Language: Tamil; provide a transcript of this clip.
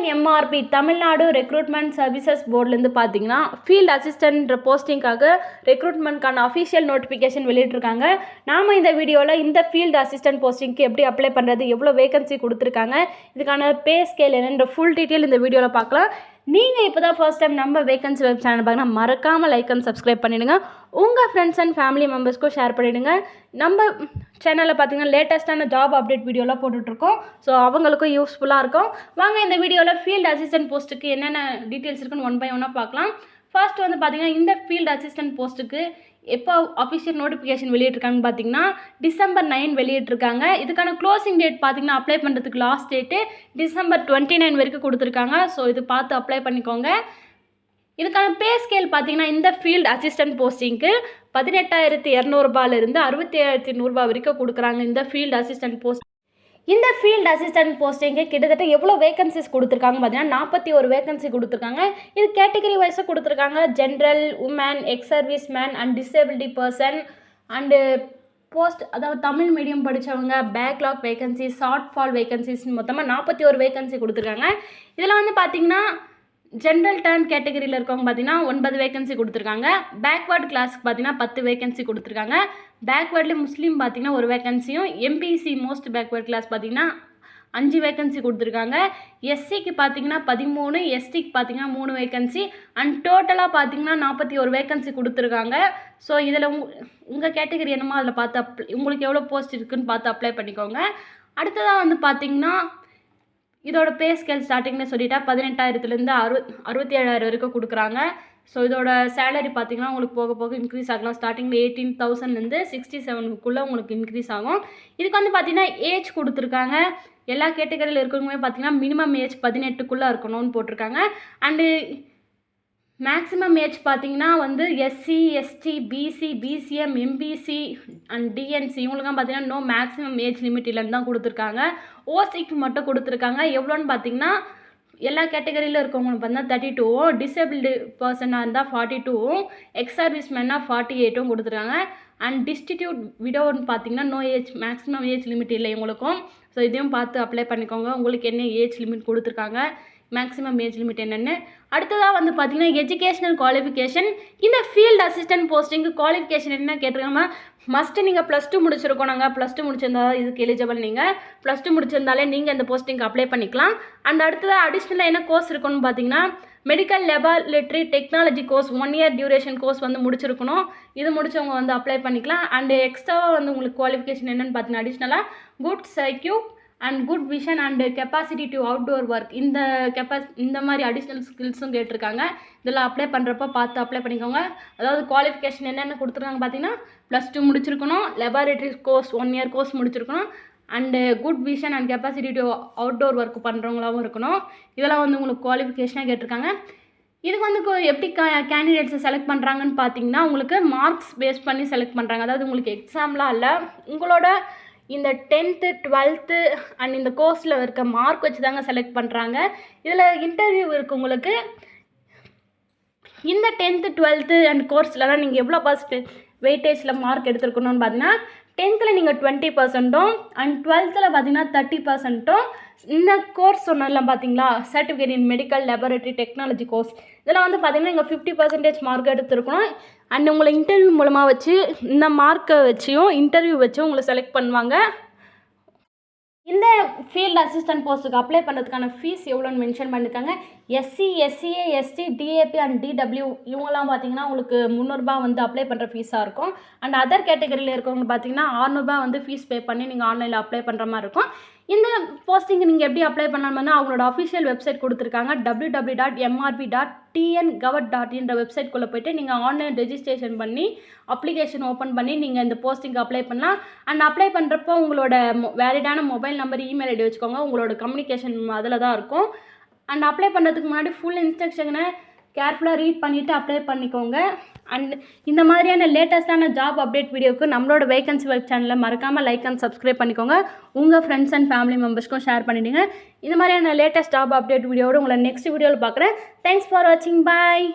டிஎன்எம்ஆர்பி தமிழ்நாடு ரெக்ரூட்மெண்ட் சர்வீசஸ் போர்ட்லேருந்து பார்த்தீங்கன்னா ஃபீல்டு அசிஸ்டன்ட் போஸ்டிங்காக ரெக்ரூட்மெண்ட்கான அஃபிஷியல் நோட்டிஃபிகேஷன் வெளியிட்டிருக்காங்க. நாம் இந்த வீடியோவில் இந்த ஃபீல்டு அசிஸ்டன்ட் போஸ்டிங்க்கு எப்படி அப்ளை பண்ணுறது, எவ்வளோ வேகன்சி கொடுத்துருக்காங்க, இதுக்கான பே ஸ்கேல் என்னன்ற ஃபுல் டீட்டெயில் இந்த வீடியோவில் பார்க்கலாம். நீங்கள் இப்போ தான் ஃபர்ஸ்ட் டைம் நம்ம வேகன்சி வெப் சேனல் பார்க்கணும், மறக்காமல் லைக் அண்ட் சப்ஸ்கிரைப் பண்ணிவிடுங்க. உங்கள் ஃப்ரெண்ட்ஸ் அண்ட் ஃபேமிலி மெம்பர்ஸ்க்கும் ஷேர் பண்ணிவிடுங்க. நம்ம சேனலில் பார்த்தீங்கன்னா லேட்டஸ்ட்டான ஜாப் அப்டேட் வீடியோலாம் போட்டுட்ருக்கோம். ஸோ அவங்களுக்கும் யூஸ்ஃபுல்லாக இருக்கும். வாங்க இந்த வீடியோவில் ஃபீல்டு அசிஸ்டன்ட் போஸ்ட்டுக்கு என்னென்ன டீட்டெயில்ஸ் இருக்குன்னு ஒன் பை ஒன்னாக பார்க்கலாம். ஃபர்ஸ்ட் வந்து பார்த்தீங்கன்னா இந்த ஃபீல்டு அசிஸ்டன்ட் போஸ்ட்டுக்கு எப்போ அஃபிஷியல் நோட்டிஃபிகேஷன் வெளியிட்ருக்காங்கன்னு பார்த்தீங்கன்னா December 9 வெளியிட்ருக்காங்க. இதுக்கான க்ளோசிங் டேட் பார்த்தீங்கன்னா அப்ளை பண்ணுறதுக்கு லாஸ்ட் டேட்டு December 29 வரைக்கும் கொடுத்துருக்காங்க. ஸோ இது பார்த்து அப்ளை பண்ணிக்கோங்க. இதுக்கான பே ஸ்கேல் பார்த்தீங்கன்னா இந்த ஃபீல்டு அசிஸ்டன்ட் போஸ்டிங்க்கு 18,200 67,100 வரைக்கும் கொடுக்குறாங்க. இந்த ஃபீல்டு அசிஸ்டன்ட் போஸ்ட் இந்த ஃபீல்டு அசிஸ்டன்ட் போஸ்டிங்கு கிட்டத்தட்ட எவ்வளோ வேகன்சிஸ் கொடுத்துருக்காங்க பார்த்தீங்கன்னா 41 வேகன்சி கொடுத்துருக்காங்க. இது கேட்டகரி வைஸாக கொடுத்துருக்காங்க. General, woman, ex service man and disability person and post, அதாவது தமிழ் மீடியம் படித்தவங்க, backlog vacancy, short fall vacancies, மொத்தமாக 41 வேகன்சி கொடுத்துருக்காங்க. இதில் வந்து பார்த்திங்கன்னா ஜென்ரல் டர்ன் கேட்டகரியில் இருக்கவங்க பார்த்தீங்கன்னா 9 வேகன்சி கொடுத்துருக்காங்க. பேக்வேர்டு கிளாஸுக்கு பார்த்தீங்கன்னா 10 வேகன்சி கொடுத்துருக்காங்க. பேக்வேர்டில் முஸ்லீம் பார்த்தீங்கன்னா 1 வேகன்சியும், எம்பிசி மோஸ்ட் பேக்வேர்ட் கிளாஸ் பார்த்தீங்கன்னா 5 வேகன்சி கொடுத்துருக்காங்க. எஸ்சிக்கு பார்த்தீங்கன்னா 13, எஸ்டிக்கு பார்த்தீங்கன்னா 3 வேகன்சி அண்ட் டோட்டலாக பார்த்தீங்கன்னா 41 வேகன்சி கொடுத்துருக்காங்க. ஸோ இதில் உங்கள் கேட்டகரி என்னமோ அதில் பார்த்து உங்களுக்கு எவ்வளோ போஸ்ட் இருக்குதுன்னு பார்த்து அப்ளை பண்ணிக்கோங்க. அடுத்ததாக வந்து பார்த்திங்கன்னா இதோட பே ஸ்கேல் ஸ்டார்டிங்னு சொல்லிட்டா 18,000 67,000 வரைக்கும் கொடுக்குறாங்க. ஸோ இதோட சேலரி பார்த்திங்கன்னா உங்களுக்கு போக போக இன்க்ரீஸ் ஆகலாம். ஸ்டார்டிங்கில் 18,000 67 உங்களுக்கு இன்க்ரீஸ் ஆகும். இதுக்கு வந்து பார்த்திங்கன்னா ஏஜ் கொடுத்துருக்காங்க. எல்லா கேட்டகரியில் இருக்கிறவங்க பார்த்திங்கன்னா மினிமம் ஏஜ் 18 இருக்கணும்னு போட்டிருக்காங்க. அண்டு மேக்ஸிமம் ஏஜ் பார்த்திங்கன்னா வந்து SC, ST, BC, BCM, MBC and DNC இவங்களுக்குலாம் பார்த்திங்கன்னா நோ மேக்ஸிமம் ஏஜ் லிமிட் இல்லைன்னு தான் கொடுத்துருக்காங்க. ஓசிக்கு மட்டும் கொடுத்துருக்காங்க. எவ்வளோன்னு பார்த்திங்கன்னா எல்லா கேட்டகரியில் இருக்கவங்களுக்கு பார்த்தீங்கன்னா 32, டிசேபிள்டு பர்சனாக இருந்தால் 42, எக்ஸ் சர்வீஸ் மேனாக 48 கொடுத்துருக்காங்க. அண்ட் டிஸ்டிடியூட் விடோன்னு பார்த்தீங்கன்னா no age maximum age limit இல்லை இவங்களுக்கும். ஸோ இதையும் பார்த்து அப்ளை பண்ணிக்கோங்க. உங்களுக்கு என்ன ஏஜ் லிமிட் கொடுத்துருக்காங்க, மேக்ஸிமம் ஏஜ் லிமிட் என்னென்னு. அடுத்ததாக வந்து பார்த்திங்கன்னா எஜுகேஷ்னல் குவாலிஃபிகேஷன். இந்த ஃபீல்டு அசிஸ்டன்ட் போஸ்டிங்கு குவாலிஃபிகேஷன் என்ன கேட்டிருக்காங்க, மஸ்ட்டு நீங்கள் +2 முடிச்சிருக்கோம். நாங்கள் +2 முடிச்சிருந்தா இதுக்கு எலிஜிபிள். நீங்கள் +2 முடிச்சிருந்தாலே நீங்கள் இந்த போஸ்டிங்க்கு அப்ளை பண்ணிக்கலாம். அண்ட் அடுத்ததாக அடிஷ்னலாக என்ன கோர்ஸ் இருக்குன்னு பார்த்தீங்கன்னா medical laboratory technology course 1 year duration course வந்து முடிச்சிருக்கணும். இது முடிச்சவங்க வந்து அப்ளை பண்ணிக்கலாம். அண்டு எக்ஸ்ட்ராவாக வந்து உங்களுக்கு குவாலிஃபிகேஷன் என்னென்னு பார்த்தீங்கன்னா அடிஷ்னலாக good physique and good vision and capacity to outdoor work இந்த மாதிரி அடிஷ்னல் ஸ்கில்ஸும் கேட்டிருக்காங்க. இதெல்லாம் அப்ளை பண்ணுறப்ப பார்த்து அப்ளை பண்ணிக்கோங்க. அதாவது குவாலிஃபிகேஷன் என்னென்ன கொடுத்துருக்காங்க பார்த்தீங்கன்னா +2 முடிச்சிருக்கணும், லெபார்ட்டரி கோர்ஸ் 1 இயர் கோர்ஸ் முடிச்சிருக்கணும், and good vision and capacity to outdoor work பண்ணுறவங்களாகவும் இருக்கணும். இதெல்லாம் வந்து உங்களுக்கு குவாலிஃபிகேஷனாக கேட்டிருக்காங்க. இதுக்கு வந்து எப்படி கேண்டிடேட்ஸை செலக்ட் பண்ணுறாங்கன்னு பார்த்தீங்கன்னா உங்களுக்கு மார்க்ஸ் பேஸ் பண்ணி செலக்ட் பண்ணுறாங்க. அதாவது உங்களுக்கு எக்ஸாம்லாம் இல்லை, உங்களோட இந்த 10th 12th அண்ட் இந்த கோர்ஸில் இருக்க மார்க் வச்சு தாங்க செலக்ட் பண்ணுறாங்க. இதில் இன்டர்வியூ இருக்குது உங்களுக்கு. இந்த 10th 12th அண்ட் கோர்ஸ்லலாம் நீங்கள் எவ்வளோ வெயிட்டேஜில் மார்க் எடுத்துருக்கணும்னு பார்த்தீங்கன்னா 10th நீங்கள் 20% அண்ட் 12th பார்த்தீங்கன்னா 30%. இந்த கோர்ஸ் சொன்னதெல்லாம் பார்த்தீங்களா, certificate in medical laboratory technology course, இதெல்லாம் வந்து பார்த்தீங்கன்னா நீங்கள் 50% மார்க் எடுத்துருக்கணும். அண்ட் உங்களை இன்டர்வியூ மூலமாக வச்சு இந்த மார்க்கை வச்சியும் இன்டர்வியூ வச்சும் உங்களை செலக்ட் பண்ணுவாங்க. இந்த ஃபீல்டு அசிஸ்டன்ட் போஸ்ட்டுக்கு அப்ளை பண்ணுறதுக்கான ஃபீஸ் எவ்வளோன்னு மென்ஷன் பண்ணியிருக்காங்க. SC, SCA, ST, DAP and DW இவங்கெல்லாம் பார்த்தீங்கன்னா உங்களுக்கு 300 வந்து அப்ளை பண்ணுற ஃபீஸாக இருக்கும். அண்ட் அதர் கேட்டகரியில் இருக்கவங்க பார்த்தீங்கன்னா 600 வந்து ஃபீஸ் பே பண்ணி நீங்கள் ஆன்லைனில் அப்ளை பண்ணுற மாதிரி இருக்கும். இந்த போஸ்டிங்கு நீங்கள் எப்படி அப்ளை பண்ணலாம்னா அவங்களோட அஃபிஷியல் வெப்சைட் கொடுத்துருக்காங்க. www.mrb.tngov.in வெப்சைட்குள்ளே போய்ட்டு நீங்கள் ஆன்லைன் ரெஜிஸ்ட்ரேஷன் பண்ணி அப்ளிகேஷன் ஓப்பன் பண்ணி நீங்கள் இந்த போஸ்டிங்க்கு அப்ளை பண்ணலாம். அண்ட் அப்ளை பண்ணுறப்போ உங்களோட வேலிடான மொபைல் நம்பர், இமெயில் ஐடி வச்சுக்கோங்க. உங்களோட கம்யூனிகேஷன் அதில் தான் இருக்கும். அண்ட் அப்ளை பண்ணுறதுக்கு முன்னாடி ஃபுல் இன்ஸ்ட்ரக்ஷனை கேர்ஃபுல்லாக ரீட் பண்ணிவிட்டு அப்ளை பண்ணிக்கோங்க. அண்ட் இந்த மாதிரியான லேட்டஸ்ட்டான ஜாப் அப்டேட் வீடியோவுக்கு நம்மளோட வேகன்சி வெப் சேனலில் மறக்காமல் லைக் அண்ட் சப்ஸ்கிரைப் பண்ணிக்கோங்க. உங்கள் ஃப்ரெண்ட்ஸ் அண்ட் ஃபேமிலி மெம்பர்ஸ்க்கும் ஷேர் பண்ணிவிடுங்க. இந்த மாதிரியான லேட்டஸ்ட் ஜாப் அப்டேட் வீடியோவோடு உங்களை நெக்ஸ்ட் வீடியோவில் பார்க்குறேன். தேங்க்ஸ் ஃபார் வாட்சிங். பாய்.